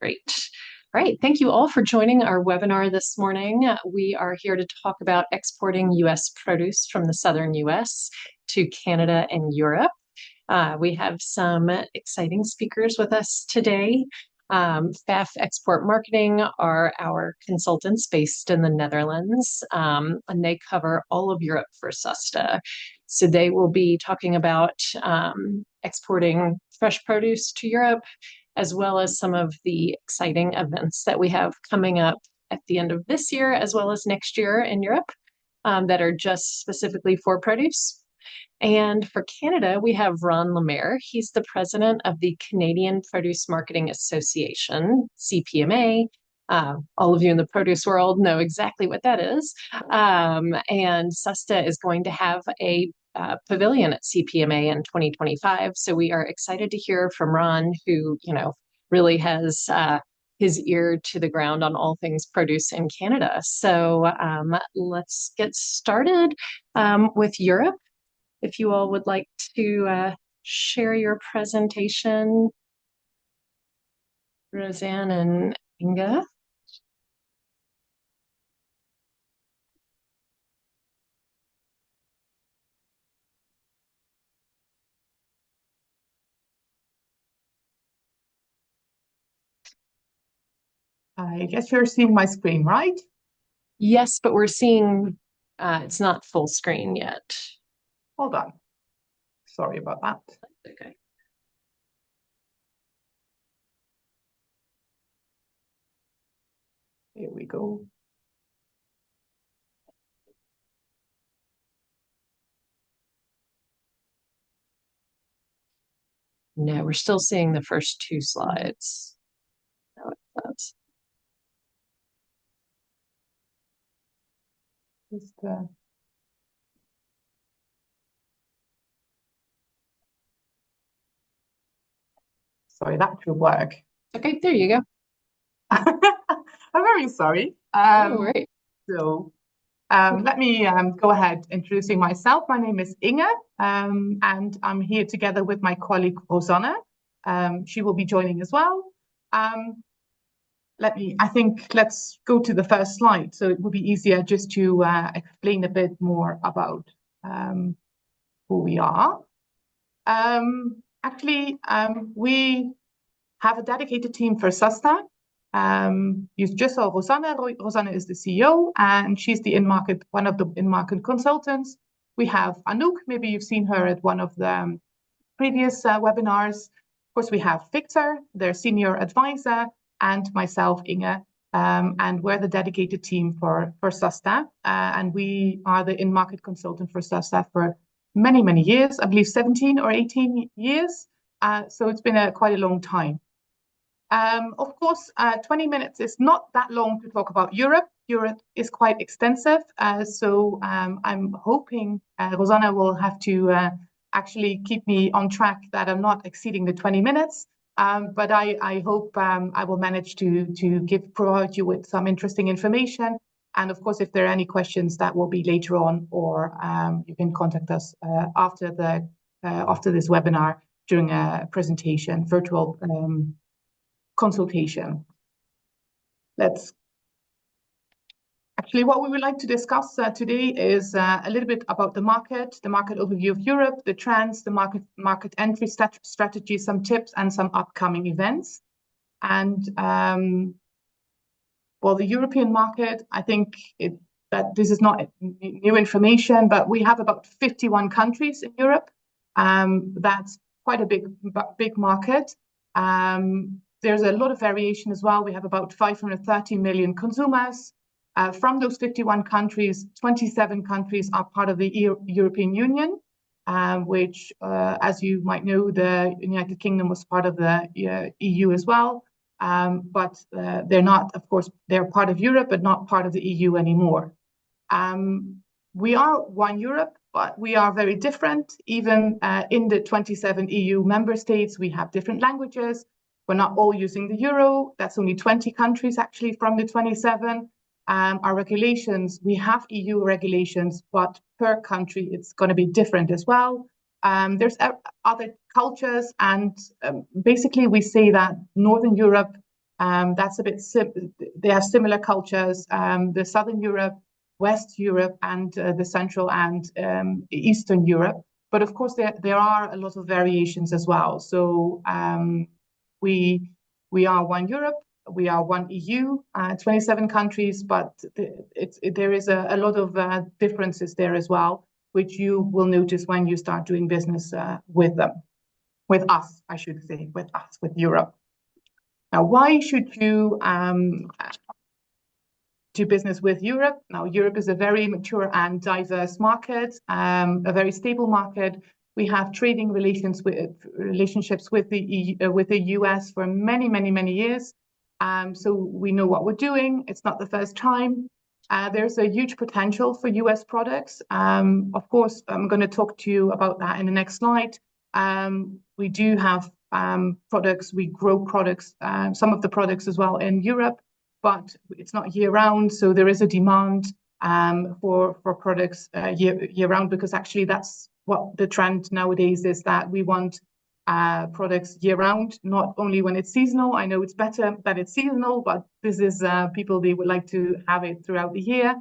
Great. All right. Thank you all for joining our webinar this morning. We are here to talk about exporting U.S. produce from the southern U.S. to Canada and Europe. We have some exciting speakers with us today. FAF Export Marketing are our consultants based in the Netherlands, and they cover all of Europe for SUSTA. So they will be talking about exporting fresh produce to Europe, as well as some of the exciting events that we have coming up at the end of this year, as well as next year in Europe, that are just specifically for produce. And for Canada, we have Ron Lemaire. He's the president of the Canadian Produce Marketing Association, CPMA. All of you in the produce world know exactly what that is. And SUSTA is going to have a pavilion at CPMA in 2025. So we are excited to hear from Ron, who, really has his ear to the ground on all things produce in Canada. So let's get started with Europe. If you all would like to share your presentation, Roseanne and Inga. I guess you're seeing my screen, right? Yes, but we're seeing it's not full screen yet. Hold on. Sorry about that. Okay. Here we go. No, we're still seeing the first two slides. No, it's Just, sorry, that should work. Okay, there you go. I'm very sorry. Right. So let me go ahead introducing myself. My name is Inge, and I'm here together with my colleague Rosanne. She will be joining as well. Let's go to the first slide. So it will be easier just to explain a bit more about who we are. We have a dedicated team for SUSTA. You just saw Rosanne. Rosanne is the CEO, and she's the one of the in-market consultants. We have Anouk. Maybe you've seen her at one of the previous webinars. Of course, we have Victor, their senior advisor, and myself, Inge, and we're the dedicated team for SUSTA. And we are the in-market consultant for SUSTA for many, many years, I believe 17 or 18 years. So it's been quite a long time. Of course, 20 minutes is not that long to talk about Europe. Europe is quite extensive. So I'm hoping Rosanne will have to actually keep me on track that I'm not exceeding the 20 minutes. But I hope I will manage to provide you with some interesting information. And of course, if there are any questions, that will be later on, or you can contact us after this webinar during a presentation, virtual consultation. What we would like to discuss today is a little bit about the market overview of Europe, the trends, the market entry strategy, some tips, and some upcoming events. And the European market, I think that this is not new information, but we have about 51 countries in Europe. That's quite a big market. There's a lot of variation as well. We have about 530 million consumers. From those 51 countries, 27 countries are part of the European Union, which, as you might know, the United Kingdom was part of the EU as well. But they're not, of course, they're part of Europe, but not part of the EU anymore. We are one Europe, but we are very different. Even in the 27 EU member states, we have different languages. We're not all using the euro. That's only 20 countries actually from the 27. Our regulations, we have EU regulations, but per country, it's going to be different as well. There's other cultures, and basically we say that Northern Europe That's a bit they have similar cultures. The Southern Europe, West Europe, and the Central and Eastern Europe. But of course, there are a lot of variations as well. So we are one Europe, we are one EU, 27 countries, but there is a lot of differences there as well, which you will notice when you start doing business with them. With us, I should say, with Europe. Now, why should you do business with Europe? Now, Europe is a very mature and diverse market, a very stable market. We have trading relationships with the US for many, many, many years. So we know what we're doing. It's not the first time. There's a huge potential for US products. Of course, I'm going to talk to you about that in the next slide. We do have products, we grow products, some of the products as well in Europe, but it's not year round. So there is a demand for products year round, because actually that's what the trend nowadays is, that we want products year round, not only when it's seasonal. I know it's better that it's seasonal, but this is people, they would like to have it throughout the year.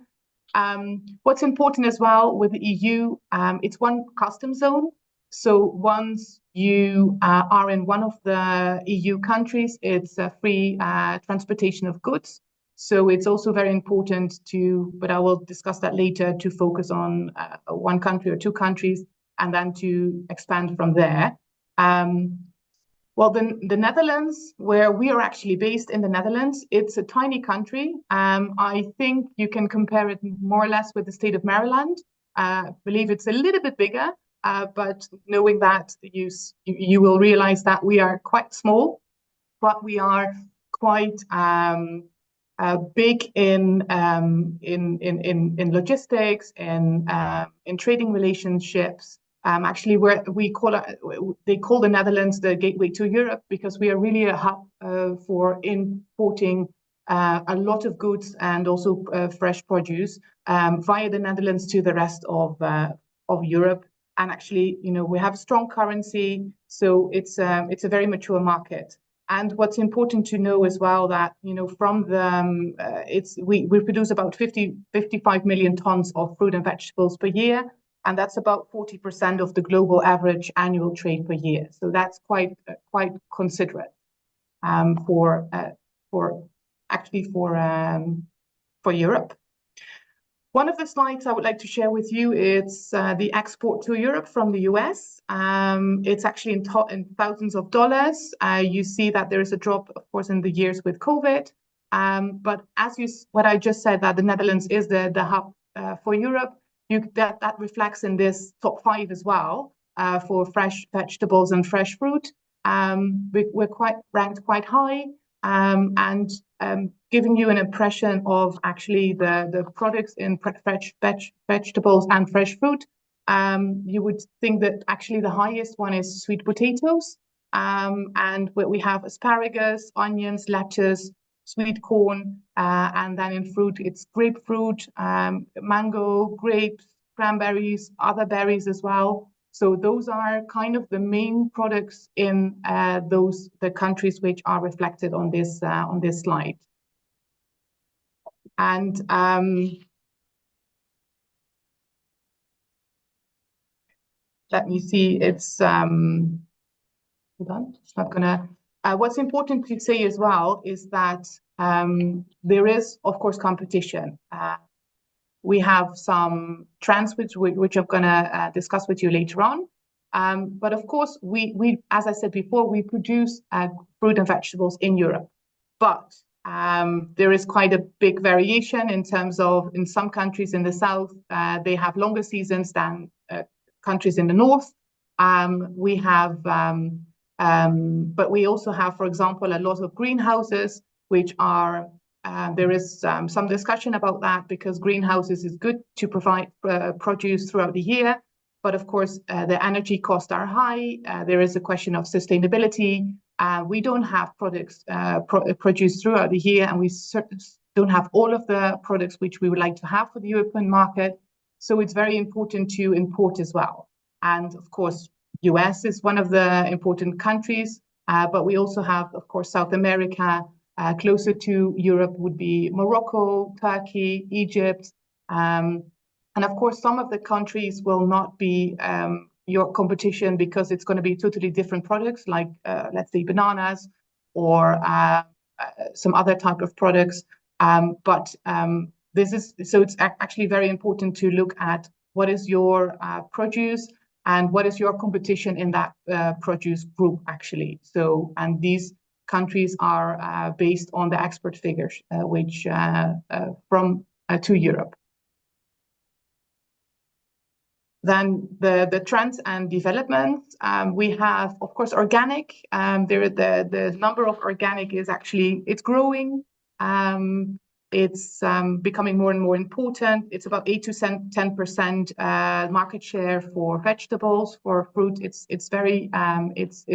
What's important as well with the EU, it's one customs zone. So once you are in one of the EU countries, it's a free transportation of goods. So it's also very important to, but I will discuss that later, to focus on one country or two countries and then to expand from there. Well, the Netherlands, where we are actually based in the Netherlands, it's a tiny country. I think you can compare it more or less with the state of Maryland. I believe it's a little bit bigger. But knowing that, you will realize that we are quite small, but we are quite big in logistics, in trading relationships. Actually, they call the Netherlands the gateway to Europe, because we are really a hub for importing a lot of goods and also fresh produce via the Netherlands to the rest of Europe. And actually, we have strong currency, so it's a very mature market. And what's important to know as well, that from we produce about 55 million tons of fruit and vegetables per year, and that's about 40% of the global average annual trade per year. So that's quite considerate for Europe. One of the slides I would like to share with you is the export to Europe from the US. It's actually in thousands of dollars. You see that there is a drop, of course, in the years with COVID. But what I just said, that the Netherlands is the hub for Europe, that reflects in this top 5 as well for fresh vegetables and fresh fruit. We're ranked quite high. And giving you an impression of actually the products in fresh vegetables and fresh fruit, you would think that actually the highest one is sweet potatoes, and we have asparagus, onions, lettuce, sweet corn, and then in fruit it's grapefruit, mango, grapes, cranberries, other berries as well. So those are kind of the main products in the countries which are reflected on this slide. And let me see. It's hold on. It's not gonna. What's important to say as well is that there is, of course, competition. We have some trends which I'm going to discuss with you later on. But of course, we, as I said before, we produce fruit and vegetables in Europe. But there is quite a big variation in terms of, in some countries in the south, they have longer seasons than countries in the north. We have, but we also have, for example, a lot of greenhouses, which are there is some discussion about that, because greenhouses is good to provide produce throughout the year. But of course, the energy costs are high. There is a question of sustainability. We don't have products produced throughout the year, and we certainly don't have all of the products which we would like to have for the European market. So it's very important to import as well. And of course, US is one of the important countries, but we also have, of course, South America, Closer to Europe would be Morocco, Turkey, Egypt. And of course, some of the countries will not be your competition because it's going to be totally different products, like let's say bananas or some other type of products. But this is so it's actually very important to look at what is your produce and what is your competition in that produce group actually. So, and these countries are based on the export figures, which from to Europe. Then the trends and developments, we have, of course, organic. The number of organic is actually, it's growing. It's becoming more and more important. It's about 8 to 10% market share for vegetables. For fruit, it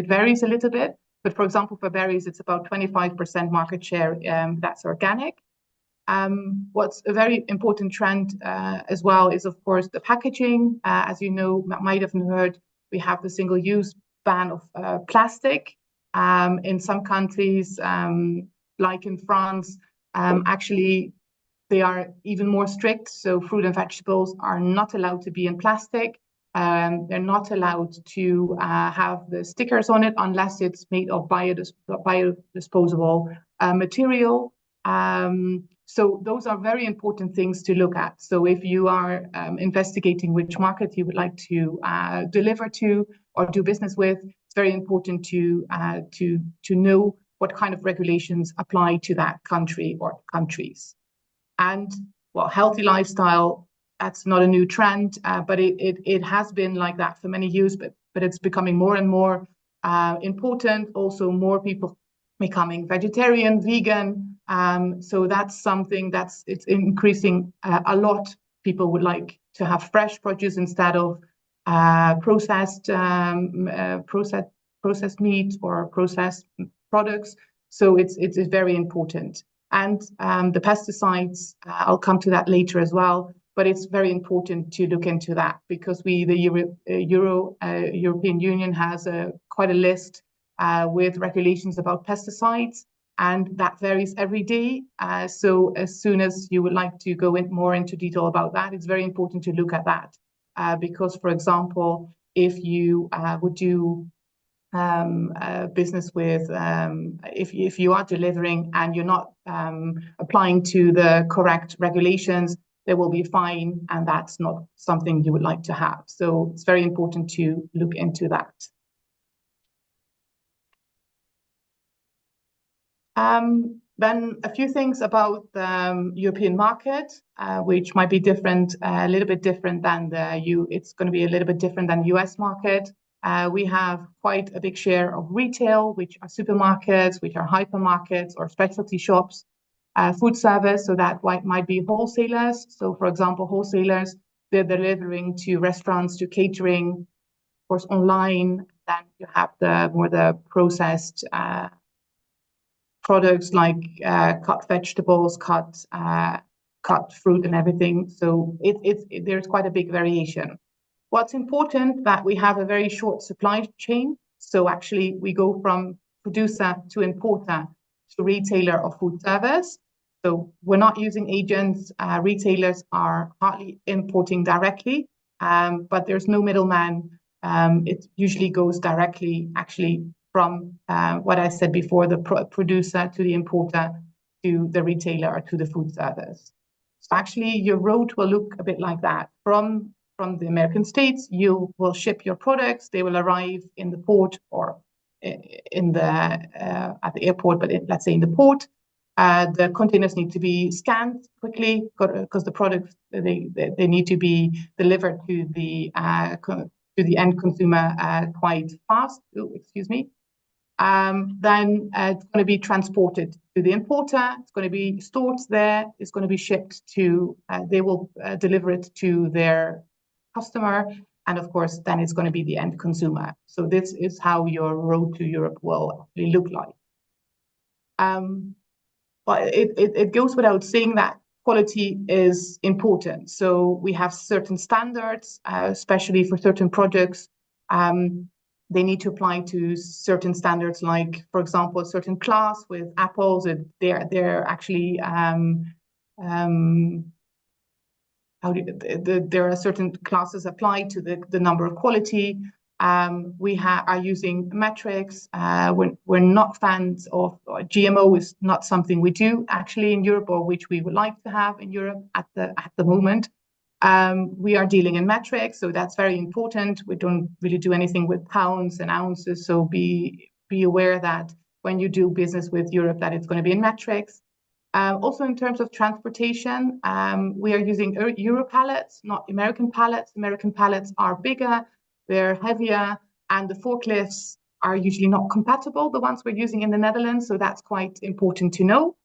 varies a little bit. But for example, for berries, it's about 25% market share. That's organic. What's a very important trend as well is, of course, the packaging. As you know, might have heard, we have the single-use ban of plastic. In some countries, like in France, actually, they are even more strict. So fruit and vegetables are not allowed to be in plastic. They're not allowed to have the stickers on it unless it's made of biodisposable material. So those are very important things to look at. So if you are investigating which market you would like to deliver to or do business with, it's very important to know what kind of regulations apply to that country or countries. And well, healthy lifestyle, that's not a new trend, but it has been like that for many years, but it's becoming more and more important. Also, more people becoming vegetarian, vegan. So that's something it's increasing a lot. People would like to have fresh produce instead of processed meat or processed products. So it's very important. And the pesticides, I'll come to that later as well. But it's very important to look into that because the European Union has quite a list with regulations about pesticides, and that varies every day. So as soon as you would like to go more into detail about that, it's very important to look at that. Because, for example, if you would do business with, if you are delivering and you're not applying to the correct regulations, there will be a fine, and that's not something you would like to have. So it's very important to look into that. Then a few things about the European market, which might be different, a little bit different than it's going to be a little bit different than the US market. We have quite a big share of retail, which are supermarkets, which are hypermarkets or specialty shops. Food service, so that might be wholesalers. So, for example, wholesalers, they're delivering to restaurants, to catering, of course, online. Then you have the processed products like cut vegetables, cut fruit, and everything. So there's quite a big variation. What's important that we have a very short supply chain. So actually, we go from producer to importer to retailer of food service. So we're not using agents. Retailers are hardly importing directly, but there's no middleman. It usually goes directly, actually, from what I said before, the producer to the importer to the retailer or to the food service. So actually, your route will look a bit like that. From the American States, you will ship your products. They will arrive in the port or at the airport, but let's say in the port. The containers need to be scanned quickly because the products they need to be delivered to the end consumer quite fast. Excuse me. Then it's going to be transported to the importer. It's going to be stored there. It's going to be shipped to. They will deliver it to their customer, and of course, then it's going to be the end consumer. So this is how your road to Europe will actually look like. But it goes without saying that quality is important. So we have certain standards, especially for certain products. They need to apply to certain standards, like, for example, a certain class with apples. They're actually there are certain classes applied to the number of quality. We are using metrics. We're not fans of GMO. Is not something we do actually in Europe, or which we would like to have in Europe at the moment. We are dealing in metrics, so that's very important. We don't really do anything with pounds and ounces, so be aware that when you do business with Europe, that it's going to be in metrics. Also, in terms of transportation, we are using Euro pallets, not American pallets. American pallets are bigger, they're heavier, and the forklifts are usually not compatible, the ones we're using in the Netherlands, so that's quite important to know.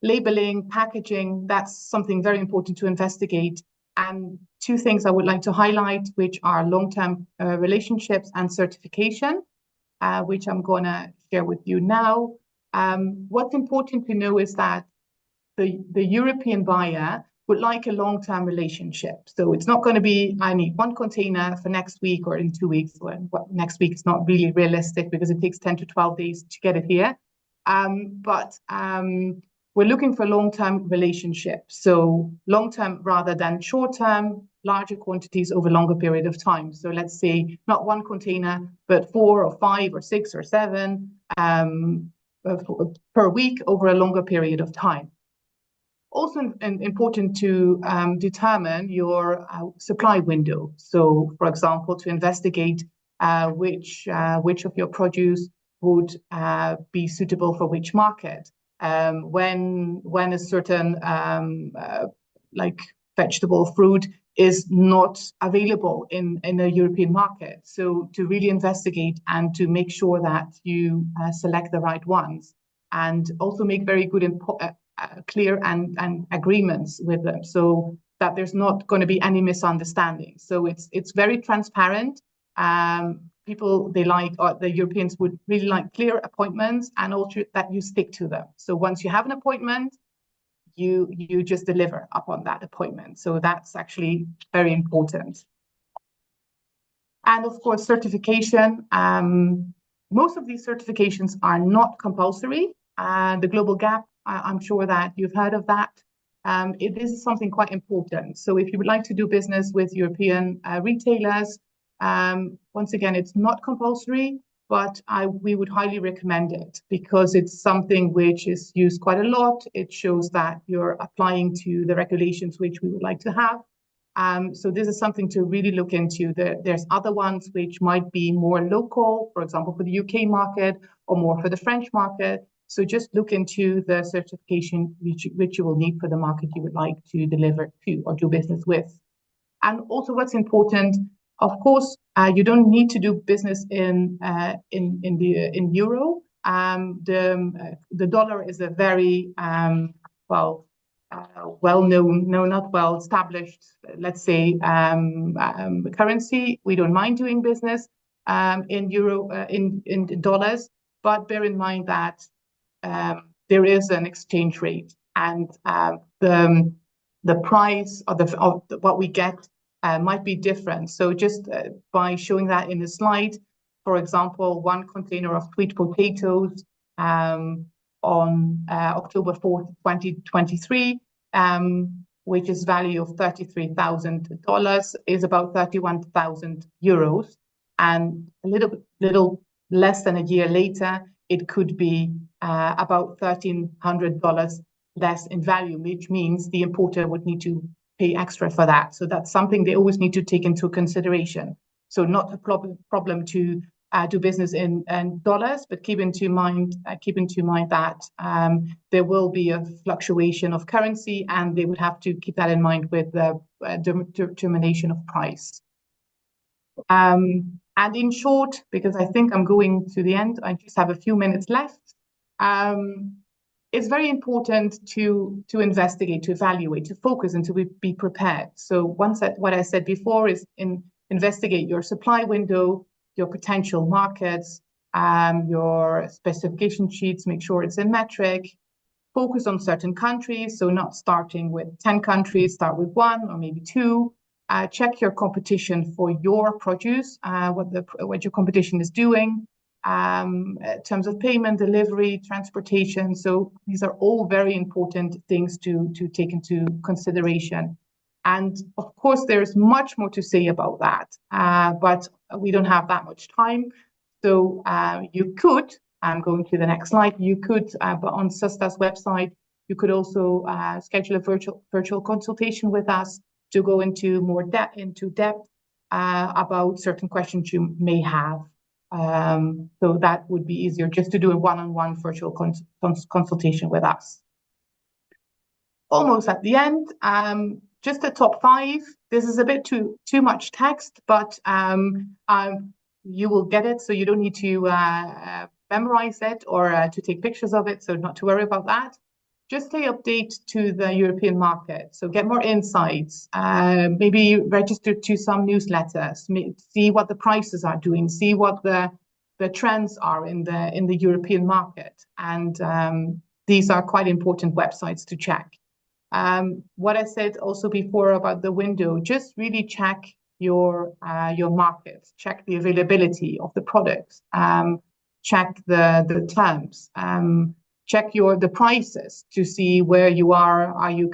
Labeling, packaging, that's something very important to investigate. And two things I would like to highlight, which are long-term relationships and certification, which I'm going to share with you now. What's important to know is that the European buyer would like a long-term relationship. So it's not going to be, I need one container for next week or in 2 weeks. Well, next week is not really realistic because it takes 10 to 12 days to get it here. But we're looking for long-term relationships. So long-term rather than short-term, larger quantities over a longer period of time. So let's say not one container, but 4 or 5 or 6 or 7 per week over a longer period of time. Also important to determine your supply window. So, for example, to investigate which of your produce would be suitable for which market. When a certain like vegetable, fruit is not available in a European market. So to really investigate and to make sure that you select the right ones, and also make very good clear and agreements with them, so that there's not going to be any misunderstanding. So it's very transparent. People, the Europeans would really like clear appointments, and also that you stick to them. So once you have an appointment, you just deliver upon that appointment. So that's actually very important. And of course, certification. Most of these certifications are not compulsory. The Global Gap, I'm sure that you've heard of that. It is something quite important. So if you would like to do business with European retailers, once again, it's not compulsory, but we would highly recommend it because it's something which is used quite a lot. It shows that you're applying to the regulations which we would like to have. So this is something to really look into. There's other ones which might be more local, for example, for the UK market, or more for the French market. So just look into the certification which you will need for the market you would like to deliver to or do business with. And also what's important, of course, you don't need to do business in euro. The dollar is a very well-known, no, not well-established, let's say, currency. We don't mind doing business in euro, in dollars, but bear in mind that there is an exchange rate, and the price of what we get might be different. So just by showing that in the slide, for example, one container of sweet potatoes on October 4th, 2023, which is value of $33,000, is about 31,000 euros. And a little less than a year later, it could be about $1,300 less in value, which means the importer would need to pay extra for that. So that's something they always need to take into consideration. So not a problem to do business in dollars, but keep into mind that there will be a fluctuation of currency, and they would have to keep that in mind with the determination of price. And in short, because I think I'm going to the end, I just have a few minutes left. It's very important to investigate, to evaluate, to focus, and to be prepared. So what I said before is investigate your supply window, your potential markets, your specification sheets, make sure it's in metric, focus on certain countries. So not starting with 10 countries, start with 1 or maybe 2. check your competition for your produce, what your competition is doing in terms of payment, delivery, transportation. So these are all very important things to take into consideration. And of course, there's much more to say about that, but we don't have that much time. So you could, I'm going to the next slide, you could, but on SUSTA's website, you could also schedule a virtual consultation with us to go into more depth about certain questions you may have. So that would be easier just to do a one-on-one virtual consultation with us. Almost at the end, just the top 5. This is a bit too much text, but you will get it, so you don't need to memorize it or to take pictures of it, so not to worry about that. Just stay updated to the European market, so get more insights, maybe register to some newsletters, see what the prices are doing, see what the trends are in the European market, and these are quite important websites to check. What I said also before about the window, just really check your markets, check the availability of the products, check the terms, check the prices to see where you are. Are you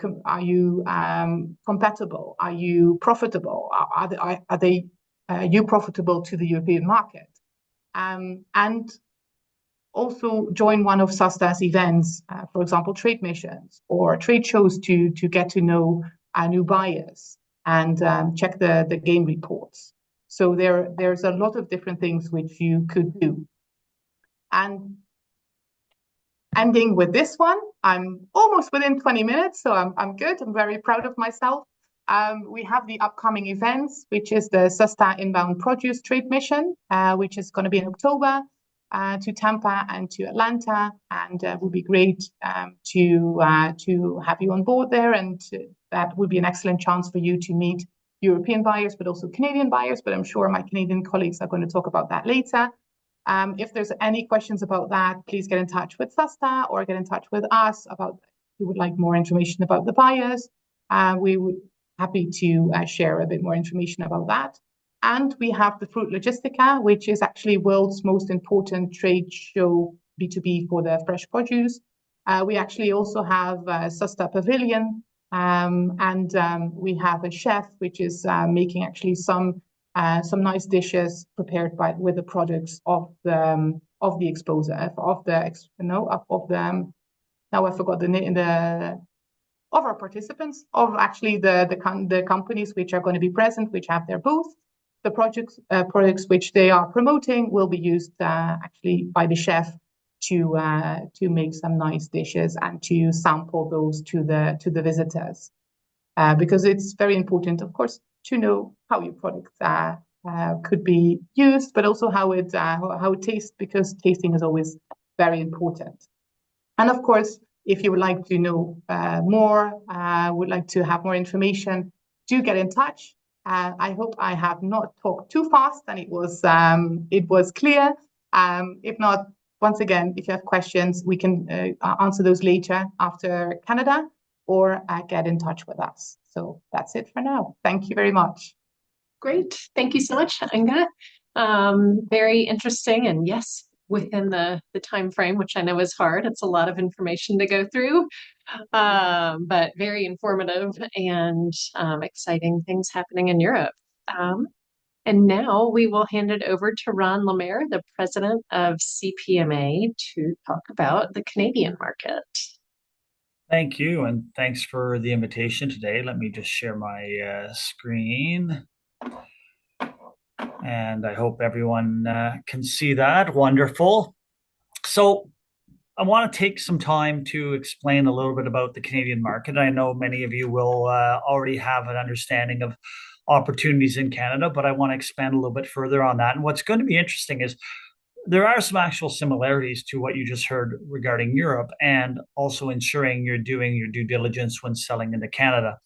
compatible? Are you profitable? Are you profitable to the European market? And also join one of SUSTA's events, for example, trade missions or trade shows to get to know new buyers and check the game reports. So there's a lot of different things which you could do. And ending with this one, I'm almost within 20 minutes, so I'm good. I'm very proud of myself. We have the upcoming events, which is the SUSTA Inbound Produce Trade Mission, which is going to be in October, to Tampa and to Atlanta, and it would be great to have you on board there, and that would be an excellent chance for you to meet European buyers, but also Canadian buyers, but I'm sure my Canadian colleagues are going to talk about that later. If there's any questions about that, please get in touch with SUSTA or get in touch with us about if you would like more information about the buyers. We would be happy to share a bit more information about that. And we have the Fruit Logistica, which is actually world's most important trade show B2B for the fresh produce. We actually also have SUSTA Pavilion, and we have a chef which is making actually some nice dishes prepared with the products of the exposer now I forgot the name of our participants, of actually the companies which are going to be present, which have their booth. The products which they are promoting will be used actually by the chef to make some nice dishes and to sample those to the visitors, because it's very important, of course, to know how your products could be used, but also how it tastes, because tasting is always very important. And of course, if you would like to know more, would like to have more information, do get in touch. I hope I have not talked too fast and it was clear. If not, once again, if you have questions, we can answer those later after Canada, or get in touch with us. So that's it for now. Thank you very much. Great. Thank you so much, Inga. Very interesting, and yes, within the time frame, which I know is hard. It's a lot of information to go through, but very informative and exciting things happening in Europe. And now we will hand it over to Ron Lemaire, the president of CPMA, to talk about the Canadian market. Thank you, and thanks for the invitation today. Let me just share my screen. And I hope everyone can see that. Wonderful. So I want to take some time to explain a little bit about the Canadian market. I know many of you will already have an understanding of opportunities in Canada, but I want to expand a little bit further on that. And what's going to be interesting is there are some actual similarities to what you just heard regarding Europe, and also ensuring you're doing your due diligence when selling into Canada.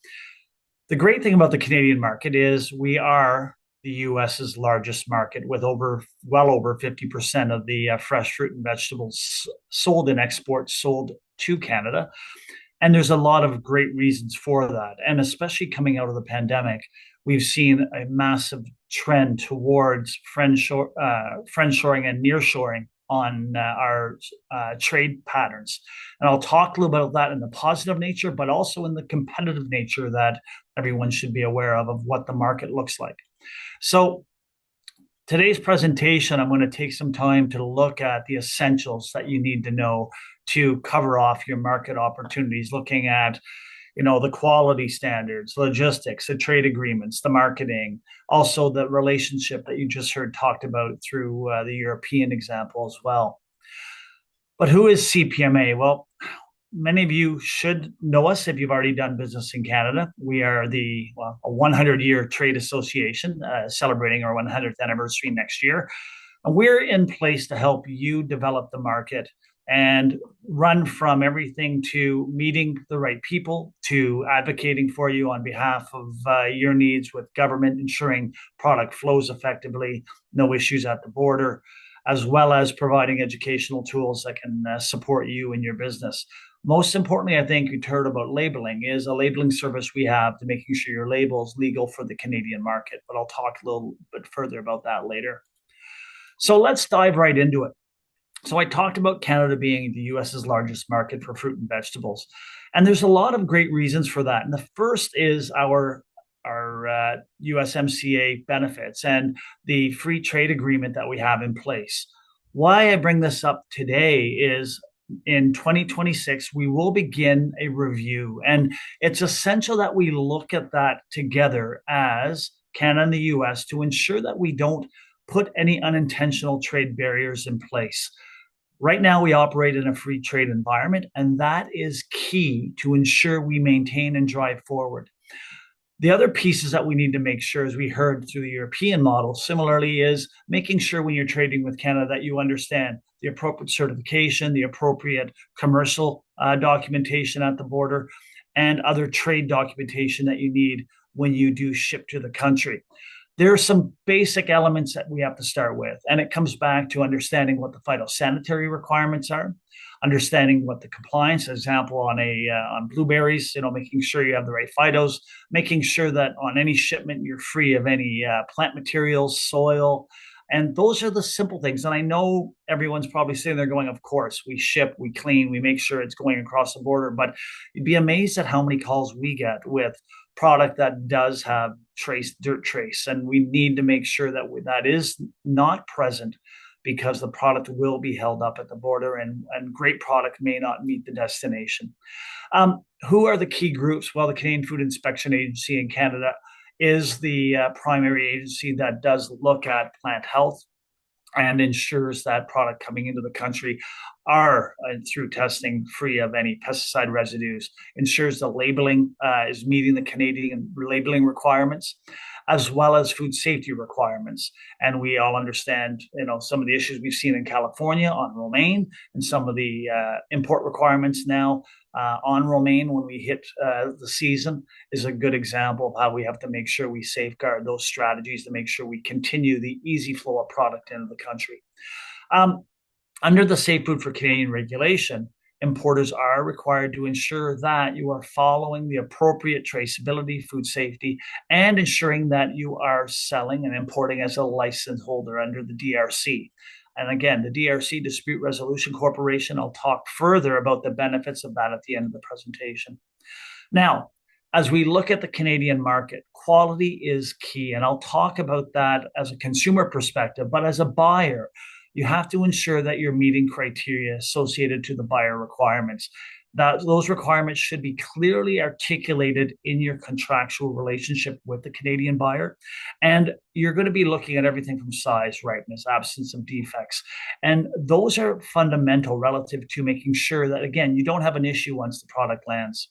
The great thing about the Canadian market is we are the US's largest market, with well over 50% of the fresh fruit and vegetables sold in exports sold to Canada. And there's a lot of great reasons for that. And especially coming out of the pandemic, we've seen a massive trend towards friendshoring and nearshoring on our trade patterns. And I'll talk a little bit about that in the positive nature, but also in the competitive nature that everyone should be aware of what the market looks like. So today's presentation, I'm going to take some time to look at the essentials that you need to know to cover off your market opportunities, looking at the quality standards, logistics, the trade agreements, the marketing, also the relationship that you just heard talked about through the European example as well. But who is CPMA? Well, many of you should know us if you've already done business in Canada. We are a 100-year trade association celebrating our 100th anniversary next year. And we're in place to help you develop the market and run from everything to meeting the right people to advocating for you on behalf of your needs with government, ensuring product flows effectively, no issues at the border, as well as providing educational tools that can support you in your business. Most importantly, I think you've heard about labeling is a labeling service we have to making sure your label is legal for the Canadian market, but I'll talk a little bit further about that later. So let's dive right into it. So I talked about Canada being the US's largest market for fruit and vegetables. And there's a lot of great reasons for that. And the first is our USMCA benefits and the free trade agreement that we have in place. Why I bring this up today is in 2026, we will begin a review. And it's essential that we look at that together as Canada and the US to ensure that we don't put any unintentional trade barriers in place. Right now, we operate in a free trade environment, and that is key to ensure we maintain and drive forward. The other pieces that we need to make sure, as we heard through the European model, similarly, is making sure when you're trading with Canada that you understand the appropriate certification, the appropriate commercial documentation at the border, and other trade documentation that you need when you do ship to the country. There are some basic elements that we have to start with, and it comes back to understanding what the phytosanitary requirements are, understanding what the compliance, example on blueberries, making sure you have the right phytos, making sure that on any shipment you're free of any plant materials, soil, and those are the simple things. And I know everyone's probably sitting there going, of course, we ship, we clean, we make sure it's going across the border, but you'd be amazed at how many calls we get with product that does have dirt trace, and we need to make sure that that is not present because the product will be held up at the border and great product may not meet the destination. Who are the key groups? Well, the Canadian Food Inspection Agency in Canada is the primary agency that does look at plant health and ensures that product coming into the country are, through testing, free of any pesticide residues, ensures the labeling is meeting the Canadian labeling requirements, as well as food safety requirements. And we all understand, some of the issues we've seen in California on romaine and some of the import requirements now on romaine when we hit the season is a good example of how we have to make sure we safeguard those strategies to make sure we continue the easy flow of product into the country. Under the Safe Food for Canadian regulation, importers are required to ensure that you are following the appropriate traceability, food safety, and ensuring that you are selling and importing as a license holder under the DRC. And again, the DRC Dispute Resolution Corporation, I'll talk further about the benefits of that at the end of the presentation. Now, as we look at the Canadian market, quality is key, and I'll talk about that as a consumer perspective, but as a buyer, you have to ensure that you're meeting criteria associated to the buyer requirements. That those requirements should be clearly articulated in your contractual relationship with the Canadian buyer. And you're going to be looking at everything from size, ripeness, absence of defects. And those are fundamental relative to making sure that, again, you don't have an issue once the product lands.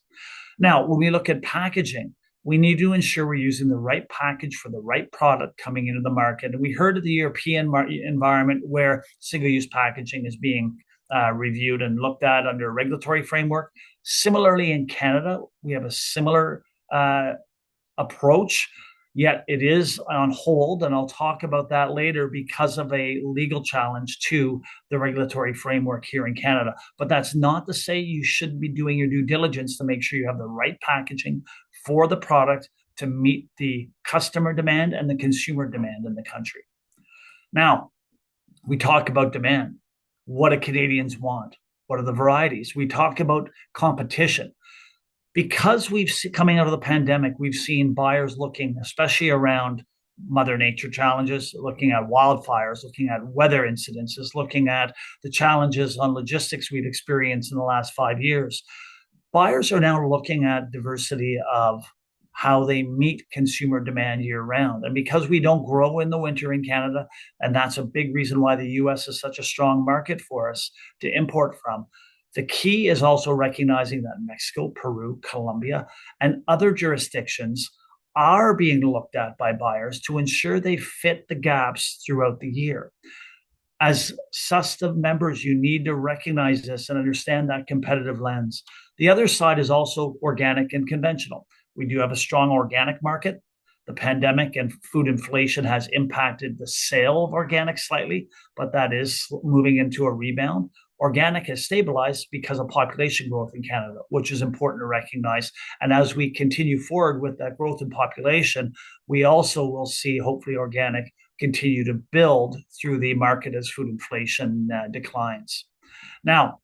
Now, when we look at packaging, we need to ensure we're using the right package for the right product coming into the market. And we heard of the European environment where single-use packaging is being reviewed and looked at under a regulatory framework. Similarly, in Canada, we have a similar approach, yet it is on hold, and I'll talk about that later because of a legal challenge to the regulatory framework here in Canada. But that's not to say you shouldn't be doing your due diligence to make sure you have the right packaging for the product to meet the customer demand and the consumer demand in the country. Now, we talk about demand. What do Canadians want? What are the varieties? We talk about competition. Because coming out of the pandemic, we've seen buyers looking, especially around Mother Nature challenges, looking at wildfires, looking at weather incidences, looking at the challenges on logistics we've experienced in the last 5 years. Buyers are now looking at diversity of how they meet consumer demand year round. And because we don't grow in the winter in Canada, and that's a big reason why the US is such a strong market for us to import from, the key is also recognizing that Mexico, Peru, Colombia, and other jurisdictions are being looked at by buyers to ensure they fit the gaps throughout the year. As SUSTA members, you need to recognize this and understand that competitive lens. The other side is also organic and conventional. We do have a strong organic market. The pandemic and food inflation has impacted the sale of organic slightly, but that is moving into a rebound. Organic has stabilized because of population growth in Canada, which is important to recognize. And as we continue forward with that growth in population, we also will see, hopefully, organic continue to build through the market as food inflation declines. Now,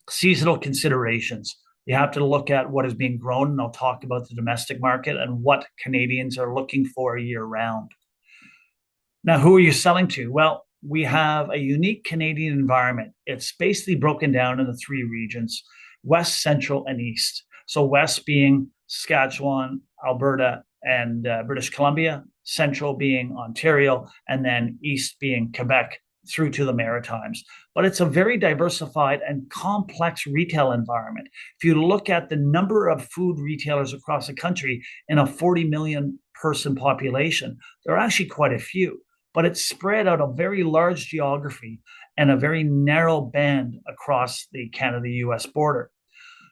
seasonal considerations. You have to look at what is being grown, and I'll talk about the domestic market and what Canadians are looking for year round. Now, who are you selling to? Well, we have a unique Canadian environment. It's basically broken down into 3 regions, West, Central, and East. So West being Saskatchewan, Alberta, and British Columbia, Central being Ontario, and then East being Quebec through to the Maritimes. But it's a very diversified and complex retail environment. If you look at the number of food retailers across the country in a 40 million person population, there are actually quite a few, but it's spread out a very large geography and a very narrow band across the Canada-US border.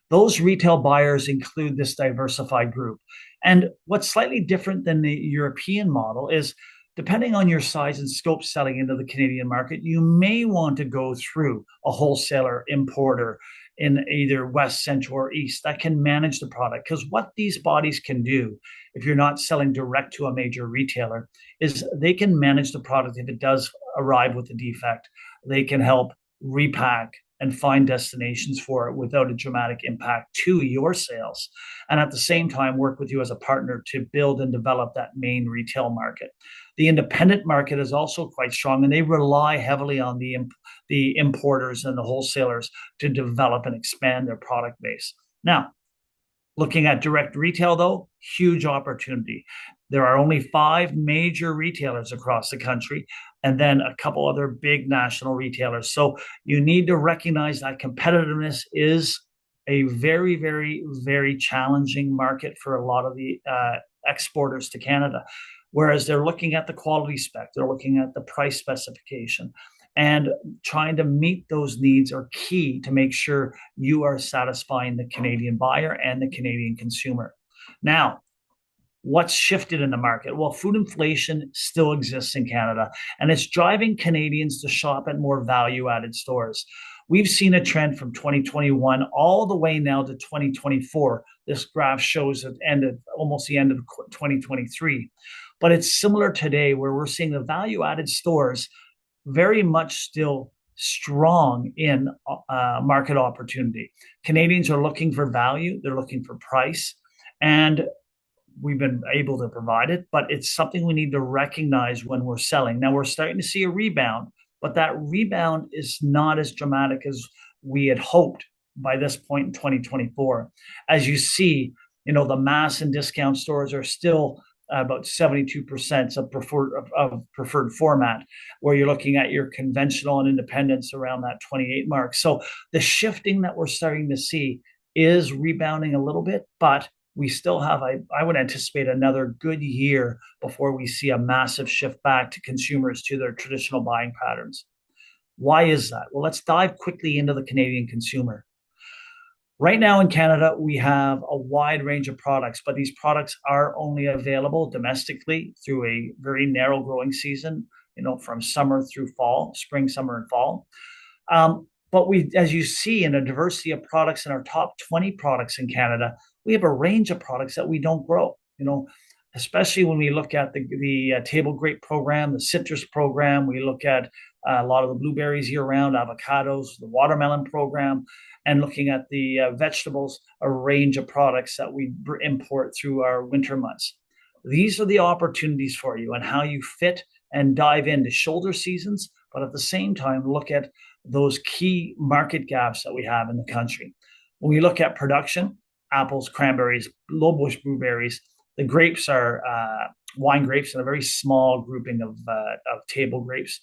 Those retail buyers include this diversified group. And what's slightly different than the European model is, depending on your size and scope selling into the Canadian market, you may want to go through a wholesaler importer in either West, Central, or East that can manage the product. Because what these bodies can do, if you're not selling direct to a major retailer, is they can manage the product if it does arrive with a defect. They can help repack and find destinations for it without a dramatic impact to your sales. And at the same time, work with you as a partner to build and develop that main retail market. The independent market is also quite strong, and they rely heavily on the importers and the wholesalers to develop and expand their product base. Now, looking at direct retail, though, huge opportunity. There are only 5 major retailers across the country, and then a couple other big national retailers. So you need to recognize that competitiveness is a very, very, very challenging market for a lot of the exporters to Canada. Whereas they're looking at the quality spec, they're looking at the price specification, and trying to meet those needs are key to make sure you are satisfying the Canadian buyer and the Canadian consumer. Now, what's shifted in the market? Well, food inflation still exists in Canada, and it's driving Canadians to shop at more value-added stores. We've seen a trend from 2021 all the way now to 2024. This graph shows almost the end of 2023. But it's similar today, where we're seeing the value-added stores very much still strong in market opportunity. Canadians are looking for value, they're looking for price, and we've been able to provide it, but it's something we need to recognize when we're selling. Now, we're starting to see a rebound, but that rebound is not as dramatic as we had hoped by this point in 2024. As you see, the mass and discount stores are still about 72% of preferred format, where you're looking at your conventional and independents around that 28 mark. So the shifting that we're starting to see is rebounding a little bit, but we still have, I would anticipate, another good year before we see a massive shift back to consumers to their traditional buying patterns. Why is that? Well, let's dive quickly into the Canadian consumer. Right now in Canada, we have a wide range of products, but these products are only available domestically through a very narrow growing season, from summer through fall, spring, summer, and fall. But as you see in a diversity of products in our top 20 products in Canada, we have a range of products that we don't grow. especially when we look at the table grape program, the citrus program. We look at a lot of the blueberries year-round, avocados, the watermelon program, and looking at the vegetables, a range of products that we import through our winter months. These are the opportunities for you and how you fit and dive into shoulder seasons, but at the same time, look at those key market gaps that we have in the country. When we look at production, apples, cranberries, low bush blueberries, the grapes are wine grapes and a very small grouping of table grapes,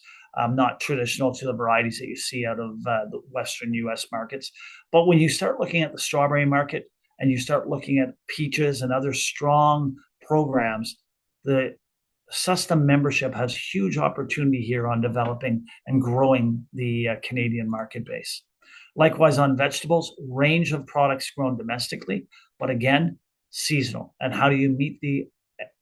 not traditional to the varieties that you see out of the Western US markets. But when you start looking at the strawberry market and you start looking at peaches and other strong programs, the SUSTA membership has huge opportunity here on developing and growing the Canadian market base. Likewise, on vegetables, range of products grown domestically, but again, seasonal. And how do you meet the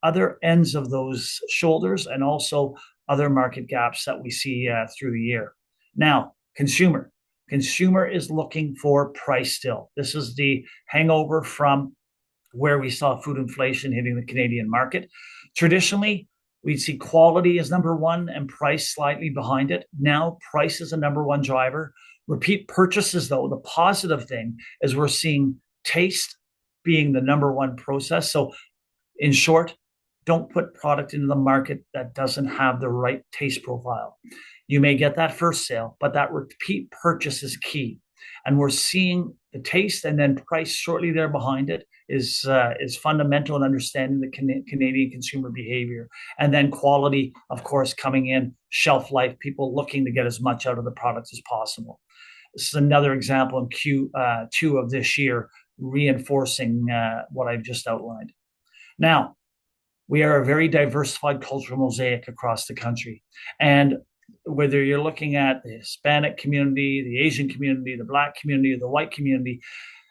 other ends of those shoulders and also other market gaps that we see through the year? Now, consumer. Consumer is looking for price still. This is the hangover from where we saw food inflation hitting the Canadian market. Traditionally, we'd see quality as number one and price slightly behind it. Now, price is a number one driver. Repeat purchases, though, the positive thing is we're seeing taste being the number one process. So, in short, don't put product into the market that doesn't have the right taste profile. You may get that first sale, but that repeat purchase is key. And we're seeing the taste and then price shortly there behind it is fundamental in understanding the Canadian consumer behavior. And then quality, of course, coming in, shelf life, people looking to get as much out of the products as possible. This is another example in Q2 of this year, reinforcing what I've just outlined. Now, we are a very diversified cultural mosaic across the country. And whether you're looking at the Hispanic community, the Asian community, the Black community, or the white community,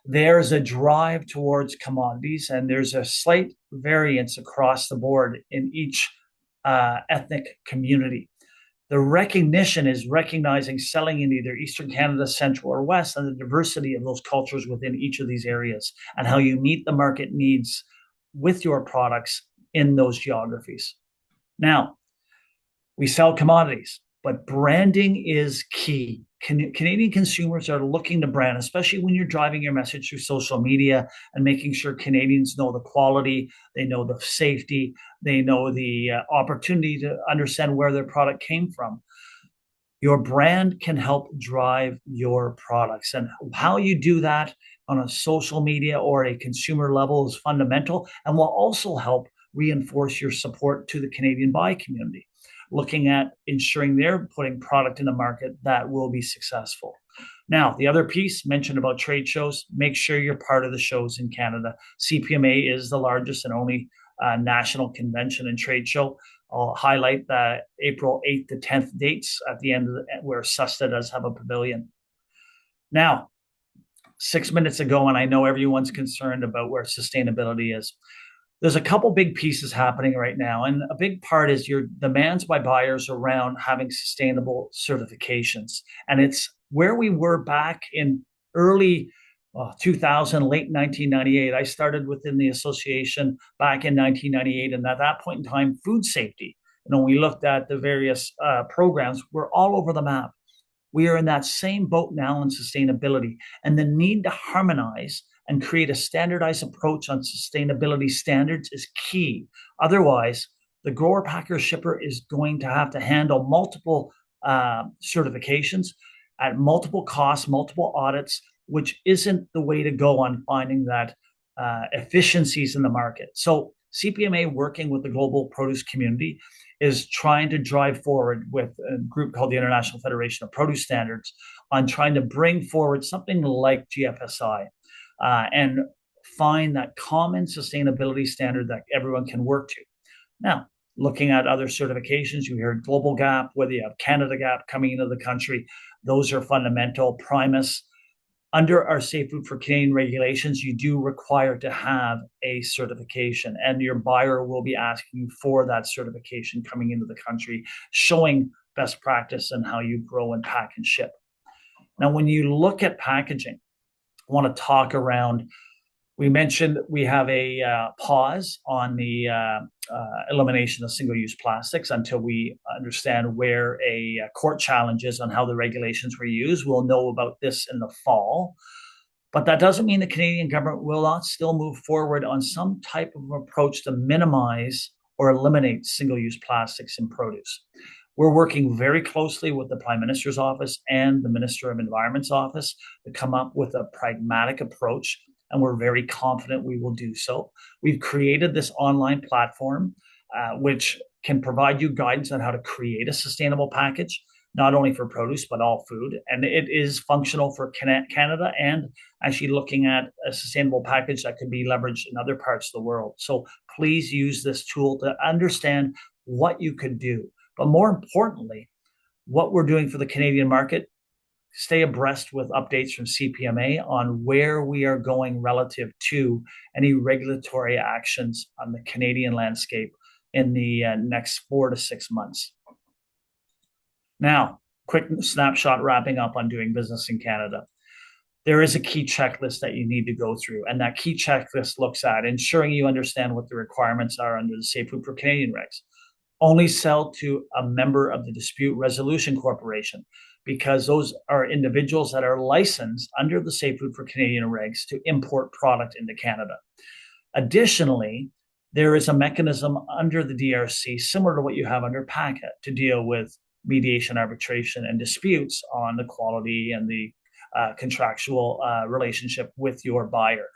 there's a drive towards commodities, and there's a slight variance across the board in each ethnic community. The recognition is recognizing selling in either Eastern Canada, Central, or West, and the diversity of those cultures within each of these areas, and how you meet the market needs with your products in those geographies. Now, we sell commodities, but branding is key. Canadian consumers are looking to brand, especially when you're driving your message through social media and making sure Canadians know the quality, they know the safety, they know the opportunity to understand where their product came from. Your brand can help drive your products, and how you do that on a social media or a consumer level is fundamental and will also help reinforce your support to the Canadian buy community, looking at ensuring they're putting product in the market that will be successful. Now, the other piece mentioned about trade shows, make sure you're part of the shows in Canada. CPMA is the largest and only national convention and trade show. I'll highlight the April 8th to 10th dates at the end of where SUSTA does have a pavilion. Now, 6 minutes ago, and I know everyone's concerned about where sustainability is. There's a couple big pieces happening right now, and a big part is your demands by buyers around having sustainable certifications. And it's where we were back in early 2000, late 1998. I started within the association back in 1998, and at that point in time, food safety, we looked at the various programs, were all over the map. We are in that same boat now in sustainability, and the need to harmonize and create a standardized approach on sustainability standards is key. Otherwise, the grower, packer, shipper is going to have to handle multiple certifications at multiple costs, multiple audits, which isn't the way to go on finding that efficiencies in the market. So CPMA, working with the global produce community, is trying to drive forward with a group called the International Federation of Produce Standards on trying to bring forward something like GFSI. And find that common sustainability standard that everyone can work to. Now, looking at other certifications, you hear Global GAP, whether you have Canada GAP coming into the country, those are fundamental. Primus, under our Safe Food for Canadian regulations, you do require to have a certification, and your buyer will be asking you for that certification coming into the country, showing best practice and how you grow and pack and ship. Now, when you look at packaging, I want to talk around We mentioned we have a pause on the elimination of single-use plastics until we understand where a court challenge is on how the regulations were used. We'll know about this in the fall. But that doesn't mean the Canadian government will not still move forward on some type of approach to minimize or eliminate single-use plastics in produce. We're working very closely with the Prime Minister's office and the Minister of Environment's office to come up with a pragmatic approach, and we're very confident we will do so. We've created this online platform, which can provide you guidance on how to create a sustainable package, not only for produce, but all food. And it is functional for Canada, and actually looking at a sustainable package that could be leveraged in other parts of the world. So please use this tool to understand what you could do. But more importantly, what we're doing for the Canadian market, stay abreast with updates from CPMA on where we are going relative to any regulatory actions on the Canadian landscape in the next 4 to 6 months. Now, quick snapshot wrapping up on doing business in Canada. There is a key checklist that you need to go through, and that key checklist looks at ensuring you understand what the requirements are under the Safe Food for Canadian regs. Only sell to a member of the Dispute Resolution Corporation, because those are individuals that are licensed under the Safe Food for Canadian regs to import product into Canada. Additionally, there is a mechanism under the DRC similar to what you have under PACA to deal with mediation, arbitration, and disputes on the quality and the contractual relationship with your buyer.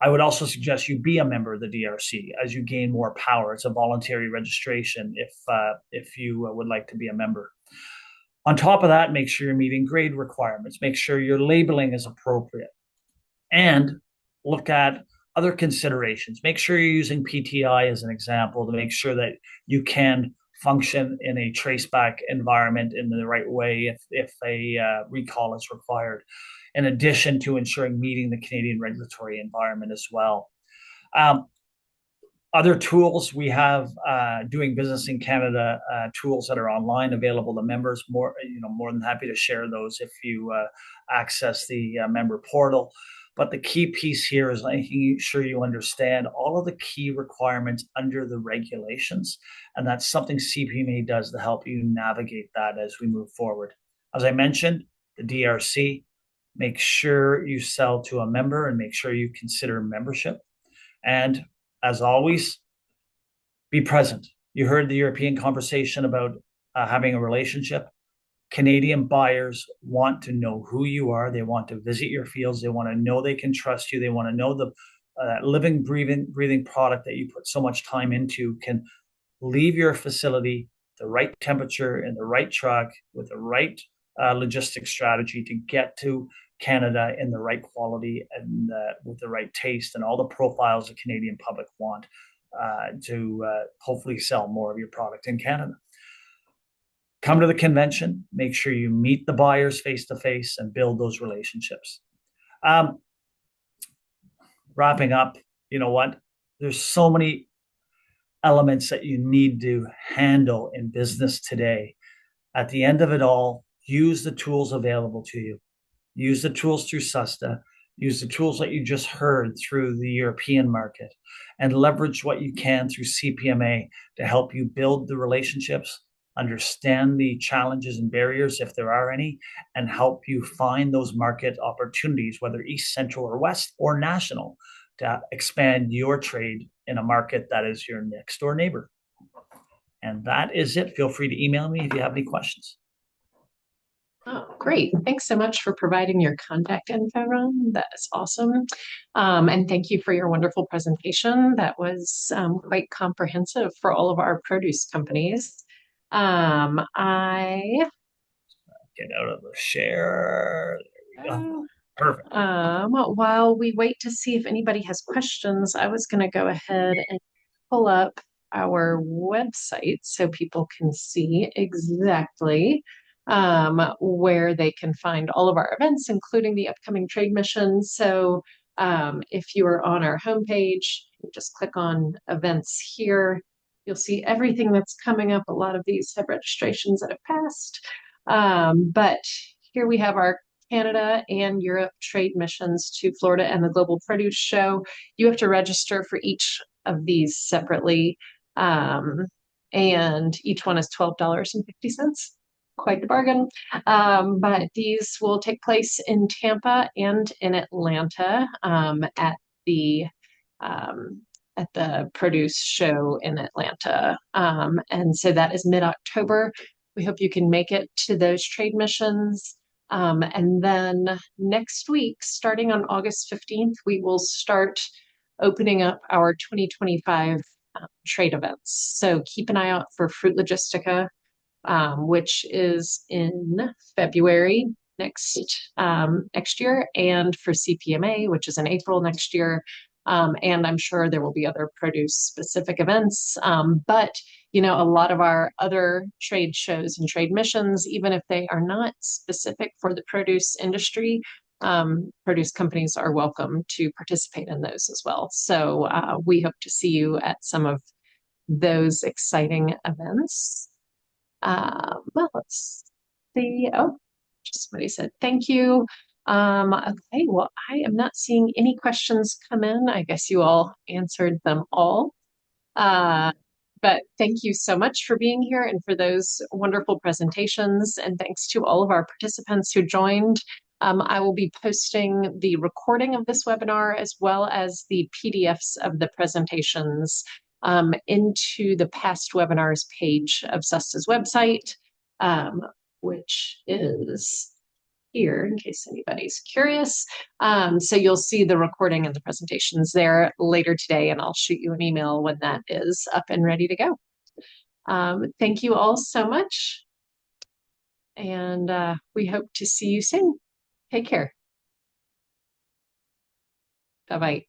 I would also suggest you be a member of the DRC as you gain more power. It's a voluntary registration if you would like to be a member. On top of that, make sure you're meeting grade requirements. Make sure your labeling is appropriate. And look at other considerations. Make sure you're using PTI as an example to make sure that you can function in a traceback environment in the right way if a recall is required, in addition to ensuring meeting the Canadian regulatory environment as well. Other tools we have, doing business in Canada, tools that are online available to members. More than happy to share those if you access the member portal. But the key piece here is making sure you understand all of the key requirements under the regulations. And that's something CPMA does to help you navigate that as we move forward. As I mentioned, the DRC, make sure you sell to a member and make sure you consider membership. And as always, be present. You heard the European conversation about having a relationship. Canadian buyers want to know who you are. They want to visit your fields. They want to know they can trust you. They want to know the living, breathing product that you put so much time into can leave your facility the right temperature in the right truck with the right logistics strategy to get to Canada in the right quality and with the right taste and all the profiles the Canadian public want to hopefully sell more of your product in Canada. Come to the convention, make sure you meet the buyers face-to-face and build those relationships. Wrapping up, you know what? There's so many elements that you need to handle in business today. At the end of it all, use the tools available to you. Use the tools through SUSTA. Use the tools that you just heard through the European market, and leverage what you can through CPMA to help you build the relationships, understand the challenges and barriers if there are any, and help you find those market opportunities, whether East, Central, or West, or national, to expand your trade in a market that is your next door neighbor. And that is it. Feel free to email me if you have any questions. Oh, great. Thanks so much for providing your contact info, Ron. That is awesome. And thank you for your wonderful presentation. That was quite comprehensive for all of our produce companies. I get out of the share. There we go. Perfect. While we wait to see if anybody has questions, I was going to go ahead and pull up our website so people can see exactly where they can find all of our events, including the upcoming trade missions. So if you are on our homepage, you just click on events here. You'll see everything that's coming up. A lot of these have registrations that have passed. But here we have our Canada and Europe trade missions to Florida and the Global Produce Show. You have to register for each of these separately, and each one is $12.50. Quite the bargain. But these will take place in Tampa and in Atlanta, the um, at the Produce Show in Atlanta. And so that is mid-October. We hope you can make it to those trade missions. And then next week, starting on August 15th, we will start opening up our 2025 trade events. So keep an eye out for Fruit Logistica, which is in February next year, and for CPMA, which is in April next year. And I'm sure there will be other produce specific events. But, a lot of our other trade shows and trade missions, even if they are not specific for the produce industry, produce companies are welcome to participate in those as well. So we hope to see you at some of those exciting events. Well, let's see. Oh, just somebody said thank you. Okay, well, I am not seeing any questions come in. I guess you all answered them all. But thank you so much for being here and for those wonderful presentations. And thanks to all of our participants who joined. I will be posting the recording of this webinar as well as the PDFs of the presentations into the past webinars page of SUSTA's website, which is here in case anybody's curious. So you'll see the recording and the presentations there later today, and I'll shoot you an email when that is up and ready to go. Thank you all so much, and we hope to see you soon. Take care. Bye-bye.